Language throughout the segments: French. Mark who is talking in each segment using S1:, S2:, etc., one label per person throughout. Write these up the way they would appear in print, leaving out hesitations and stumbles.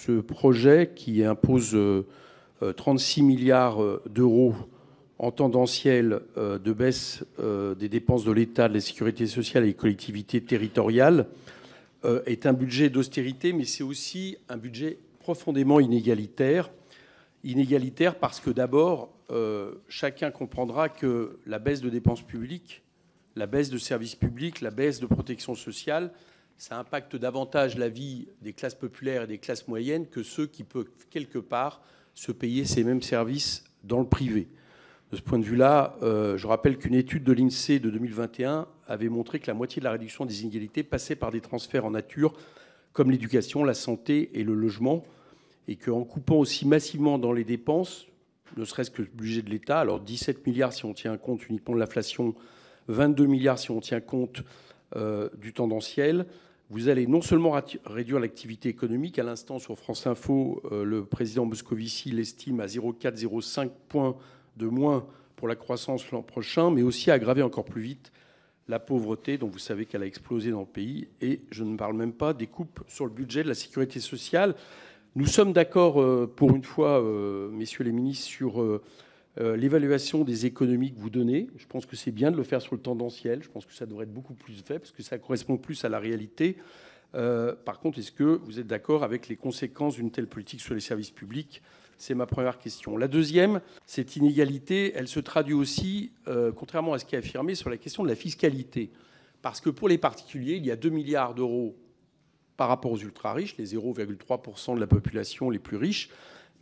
S1: ce projet qui impose 36 milliards d'euros en tendanciel de baisse des dépenses de l'État, de la sécurité sociale et des collectivités territoriales est un budget d'austérité, mais c'est aussi un budget profondément inégalitaire. Inégalitaire parce que d'abord, chacun comprendra que la baisse de dépenses publiques, la baisse de services publics, la baisse de protection sociale, ça impacte davantage la vie des classes populaires et des classes moyennes que ceux qui peuvent quelque part se payer ces mêmes services dans le privé. De ce point de vue-là, je rappelle qu'une étude de l'INSEE de 2021 avait montré que la moitié de la réduction des inégalités passait par des transferts en nature, comme l'éducation, la santé et le logement, et qu'en coupant aussi massivement dans les dépenses, ne serait-ce que le budget de l'État, alors 17 milliards si on tient compte uniquement de l'inflation, 22 milliards si on tient compte du tendanciel, vous allez non seulement réduire l'activité économique, à l'instant sur France Info, le président Moscovici l'estime à 0,4-0,5 points de moins pour la croissance l'an prochain, mais aussi aggraver encore plus vite la pauvreté, dont vous savez qu'elle a explosé dans le pays. Et je ne parle même pas des coupes sur le budget de la sécurité sociale. Nous sommes d'accord, pour une fois, messieurs les ministres, sur l'évaluation des économies que vous donnez. Je pense que c'est bien de le faire sur le tendanciel. Je pense que ça devrait être beaucoup plus fait, parce que ça correspond plus à la réalité. Par contre, est-ce que vous êtes d'accord avec les conséquences d'une telle politique sur les services publics ? C'est ma première question. La deuxième, cette inégalité, elle se traduit aussi, contrairement à ce qui est affirmé, sur la question de la fiscalité. Parce que pour les particuliers, il y a 2 milliards d'euros par rapport aux ultra-riches, les 0,3% de la population les plus riches.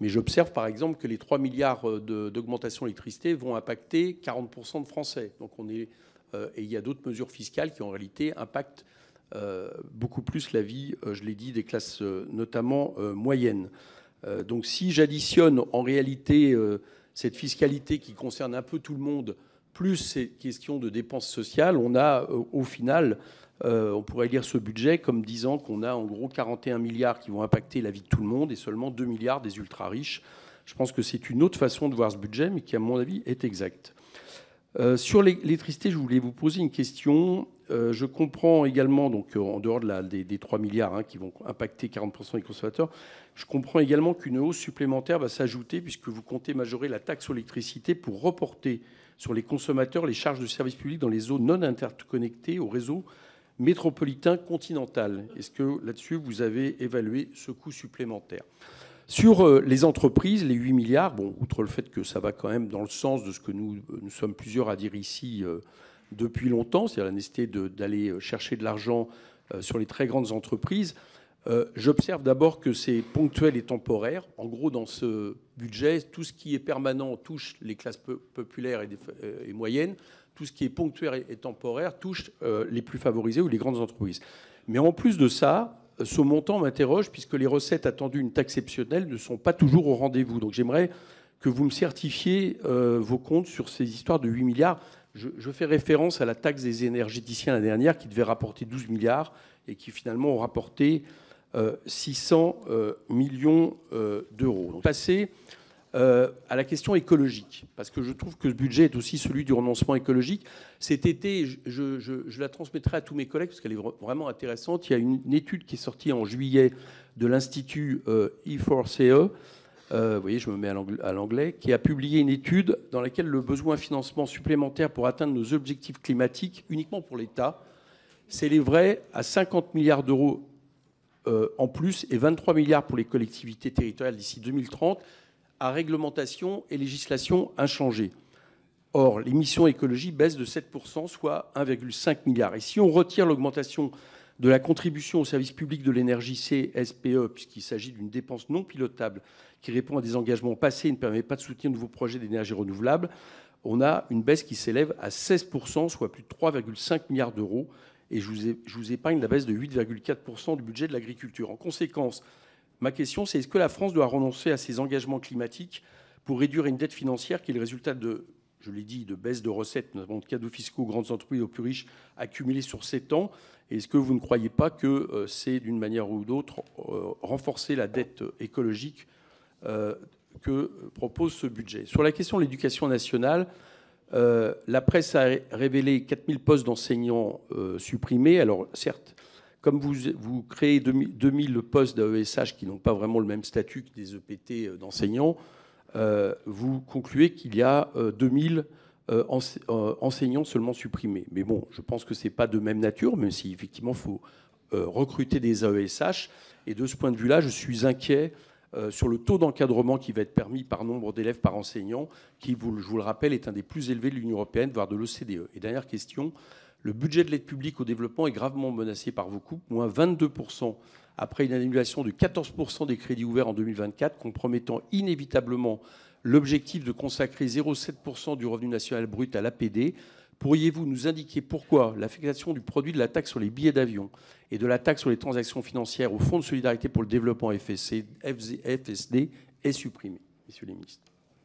S1: Mais j'observe par exemple que les 3 milliards d'augmentation d'électricité vont impacter 40% de Français. Donc et il y a d'autres mesures fiscales qui en réalité impactent beaucoup plus la vie, je l'ai dit, des classes notamment moyennes. Donc si j'additionne en réalité cette fiscalité qui concerne un peu tout le monde, plus ces questions de dépenses sociales, on a au final, on pourrait lire ce budget comme disant qu'on a en gros 41 milliards qui vont impacter la vie de tout le monde et seulement 2 milliards des ultra-riches. Je pense que c'est une autre façon de voir ce budget, mais qui à mon avis est exacte. Sur l'électricité, je voulais vous poser une question. Je comprends également, donc en dehors des 3 milliards qui vont impacter 40% des consommateurs, je comprends également qu'une hausse supplémentaire va s'ajouter puisque vous comptez majorer la taxe sur l'électricité pour reporter sur les consommateurs les charges de services publics dans les zones non interconnectées au réseau métropolitain continental. Est-ce que là-dessus, vous avez évalué ce coût supplémentaire ? Sur les entreprises, les 8 milliards, bon, outre le fait que ça va quand même dans le sens de ce que nous sommes plusieurs à dire ici depuis longtemps, c'est-à-dire la nécessité d'aller chercher de l'argent sur les très grandes entreprises, j'observe d'abord que c'est ponctuel et temporaire. En gros, dans ce budget, tout ce qui est permanent touche les classes populaires et moyennes. Tout ce qui est ponctuel et temporaire touche les plus favorisés ou les grandes entreprises. Mais en plus de ça, ce montant m'interroge puisque les recettes attendues, une taxe exceptionnelle, ne sont pas toujours au rendez-vous. Donc j'aimerais que vous me certifiez vos comptes sur ces histoires de 8 milliards. Je fais référence à la taxe des énergéticiens l'année dernière qui devait rapporter 12 milliards et qui finalement ont rapporté 600 millions d'euros. Donc, passer à la question écologique, parce que je trouve que ce budget est aussi celui du renoncement écologique. Cet été, je la transmettrai à tous mes collègues, parce qu'elle est vraiment intéressante. Il y a une étude qui est sortie en juillet de l'Institut E4CE, vous voyez, je me mets à l'anglais, qui a publié une étude dans laquelle le besoin de financement supplémentaire pour atteindre nos objectifs climatiques, uniquement pour l'État, s'élèverait à 50 milliards d'euros en plus et 23 milliards pour les collectivités territoriales d'ici 2030, à réglementation et législation inchangées. Or, l'émission écologie baisse de 7%, soit 1,5 milliard. Et si on retire l'augmentation de la contribution au service public de l'énergie CSPE, puisqu'il s'agit d'une dépense non pilotable qui répond à des engagements passés et ne permet pas de soutenir de nouveaux projets d'énergie renouvelable, on a une baisse qui s'élève à 16%, soit plus de 3,5 milliards d'euros. Et je vous épargne la baisse de 8,4% du budget de l'agriculture. En conséquence, ma question, c'est est-ce que la France doit renoncer à ses engagements climatiques pour réduire une dette financière qui est le résultat de, je l'ai dit, de baisse de recettes, notamment de cadeaux fiscaux aux grandes entreprises aux plus riches accumulés sur 7 ans? Et est-ce que vous ne croyez pas que c'est, d'une manière ou d'autre, renforcer la dette écologique que propose ce budget? Sur la question de l'éducation nationale, la presse a révélé 4000 postes d'enseignants supprimés. Alors, certes, comme vous créez 2000 postes d'AESH qui n'ont pas vraiment le même statut que des EPT d'enseignants, vous concluez qu'il y a 2000 enseignants seulement supprimés. Mais bon, je pense que ce n'est pas de même nature, même si effectivement il faut recruter des AESH. Et de ce point de vue-là, je suis inquiet sur le taux d'encadrement qui va être permis par nombre d'élèves par enseignant, qui, je vous le rappelle, est un des plus élevés de l'Union européenne, voire de l'OCDE. Et dernière question, le budget de l'aide publique au développement est gravement menacé par vos coupes, moins 22%, après une annulation de 14% des crédits ouverts en 2024, compromettant inévitablement l'objectif de consacrer 0,7% du revenu national brut à l'APD. Pourriez-vous nous indiquer pourquoi l'affectation du produit de la taxe sur les billets d'avion et de la taxe sur les transactions financières au Fonds de solidarité pour le développement FSD est supprimée, messieurs les ministres?